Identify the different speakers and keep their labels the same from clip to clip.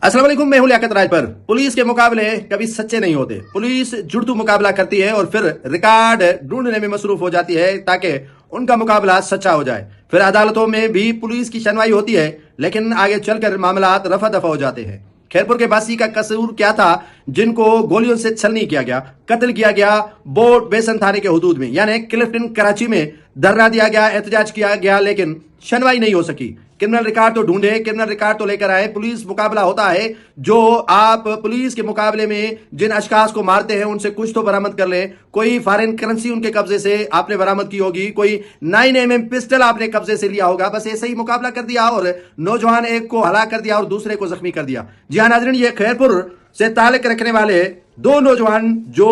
Speaker 1: अस्सलाम वालेकुम, मैं हूं लियाकत राज पर। पुलिस के मुकाबले कभी सच्चे नहीं होते। पुलिस जुड़तू मुकाबला करती है और फिर रिकॉर्ड ढूंढने में मसरूफ हो जाती है ताकि उनका मुकाबला सच्चा हो जाए। फिर अदालतों में भी पुलिस की सुनवाई होती है, लेकिन आगे चलकर मामला रफा दफा हो जाते हैं। खैरपुर के बासी का कसूर क्या था जिनको गोलियों से छलनी किया गया, कत्ल किया गया बोट बेसन थाने के हुदूद में, यानी क्लिफ्टन कराची में धरना दिया गया, एहतजाज किया गया, लेकिन सुनवाई नहीं हो सकी। क्रिमिनल रिकॉर्ड तो ढूंढे, क्रिमिनल रिकॉर्ड तो लेकर आए। पुलिस मुकाबला होता है जो आप पुलिस के मुकाबले में जिन अशखास को मारते हैं उनसे कुछ तो बरामद कर ले। कोई फॉरेन करेंसी उनके कब्जे से आपने बरामद की होगी, कोई 9mm पिस्टल आपने कब्जे से लिया होगा। बस ऐसे ही मुकाबला कर दिया और नौजवान एक को हलाक कर दिया और दूसरे को जख्मी कर दिया। जी हाँ नाज़रीन, ये खैरपुर से ताल्लुक रखने वाले दो नौजवान जो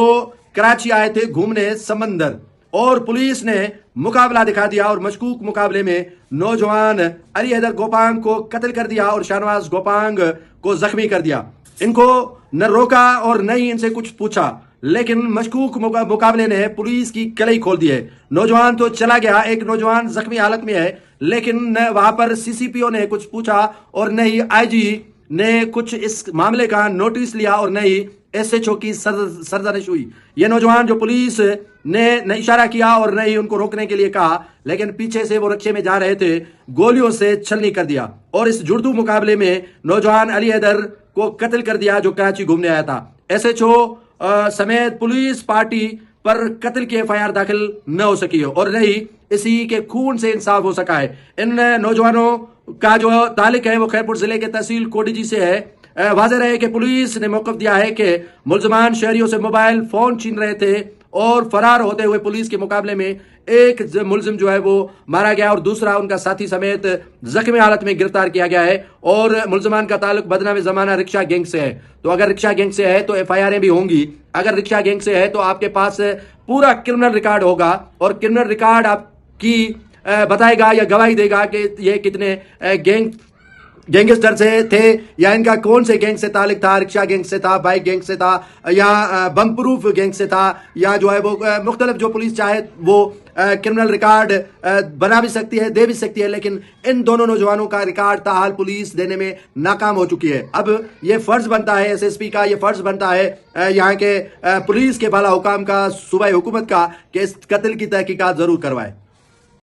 Speaker 1: कराची आए थे घूमने समंदर, और पुलिस ने मुकाबला दिखा दिया और मशकूक मुकाबले में नौजवान अली हैदर गोपांग को कत्ल कर दिया और शाहनवाज गोपांग को जख्मी कर दिया। इनको न रोका और न ही इनसे कुछ पूछा, लेकिन मशकूक मुकाबले ने पुलिस की कलई खोल दी है। नौजवान तो चला गया, एक नौजवान जख्मी हालत में है, लेकिन न वहां पर सीसीपीओ ने कुछ पूछा और न ही आईजी ने कुछ इस मामले का नोटिस लिया और न ही एसएचओ की सरजनिश हुई। ये नौजवान जो पुलिस ने न इशारा किया और न ही उनको रोकने के लिए कहा, लेकिन पीछे से वो रक्षे में जा रहे थे, गोलियों से छलनी कर दिया और इस जुड़तू मुकाबले में नौजवान अली हैदर को कत्ल कर दिया जो कराची घूमने आया था। एसएचओ समेत पुलिस पार्टी पर कत्ल की एफआईआर दाखिल न हो सकी हो और नहीं इसी के खून से इंसाफ हो सका है। इन नौजवानों का जो ताल्लुक है वो खैरपुर जिले के तहसील कोडीजी से है। वाज़ेह रहे कि पुलिस ने मौक़िफ़ दिया है कि मुल्ज़मान शहरियों से मोबाइल फोन छीन रहे थे और फरार होते हुए पुलिस के मुकाबले में एक मुल्ज़िम जो है वो मारा गया और दूसरा उनका साथी समेत जख्मी हालत में गिरफ्तार किया गया है। और मुल्ज़मान का ताल्लुक बदनाम ज़माना रिक्शा गैंग से है। तो अगर रिक्शा गैंग से है तो एफआईआरें भी होंगी, अगर रिक्शा गैंग से है तो आपके पास पूरा क्रिमिनल रिकॉर्ड होगा और क्रिमिनल रिकॉर्ड आपकी बताएगा या गवाही देगा कि ये कितने गैंगस्टर से थे या इनका कौन से गैंग से ताल्लुक था। रिक्शा गैंग से था, बाइक गैंग से था, या बम प्रूफ गैंग से था, या जो है वो मुख्तलिफ जो पुलिस चाहे वो क्रिमिनल रिकॉर्ड बना भी सकती है, दे भी सकती है, लेकिन इन दोनों नौजवानों का रिकॉर्ड ताहाल पुलिस देने में नाकाम हो चुकी है। अब ये फर्ज बनता है एसएसपी का, ये फर्ज बनता है यहाँ के पुलिस के बाला हुकाम का, सूबाई हुकूमत का कि इस कत्ल की तहकीकात जरूर करवाए।